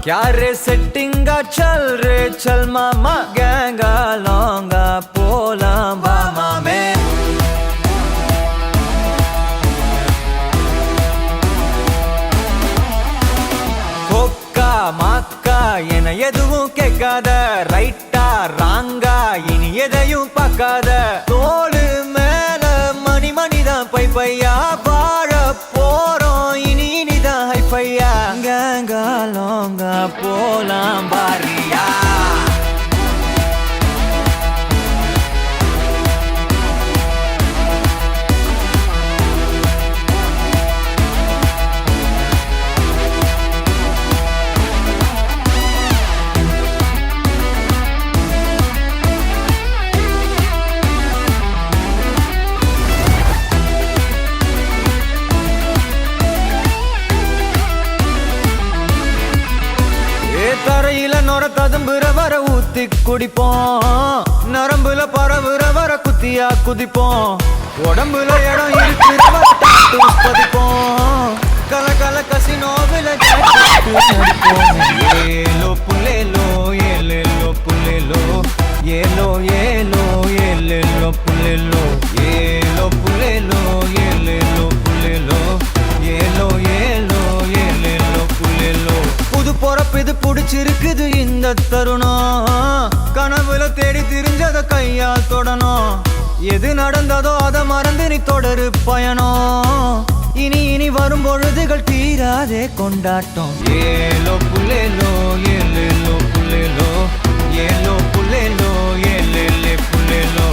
क्या रे सेटिंगा चल रे चल मामा गैंगा लौंगा पोला मामा में कोक्का माक्का என எதுவும் கேட்காத ரைட்டா ராங்கா இனி எதையும் பார்க்காத தோளு மேல மணி மணிதான் பை பையா வாழ போறோம் இனி இனிதான் ஹைஃபையா கேங்கா லோங்கா போலாம் பாரியா தரையில நொர ததும்புற வர ஊத்தி குடிப்போம் நரம்புல பரவுற வர குத்தியா குதிப்போம் உடம்புல இடம் இருக்கிற பதிப்போம் கல கல கசினோவில ஏலோ புல்லேலோ ஏலேலோ புல்லேலோ ஏலோ ஏலோ ஏலேலோ புல்லேலோ ஏலோ புல்லேலோ ஏலேலோ புல்லேலோ ஏலோ ஏலோ ஏலேலோ புல்லேலோ புது பொறப்பு இது புடிச்சிருக்குது இந்த தருணம் கனவுல தேடி திரிஞ்சத கையால் தொடணும் எது நடந்ததோ அதை மறந்து நீ தொடரு பயணம் இனி இனி வரும் பொழுதுகள் தீராதே கொண்டாட்டம் ஏலோ புல்லேலோ ஏலேலோ புல்லேலோ ஏலோ புல்லேலோ ஏலேலே புல்லேலோ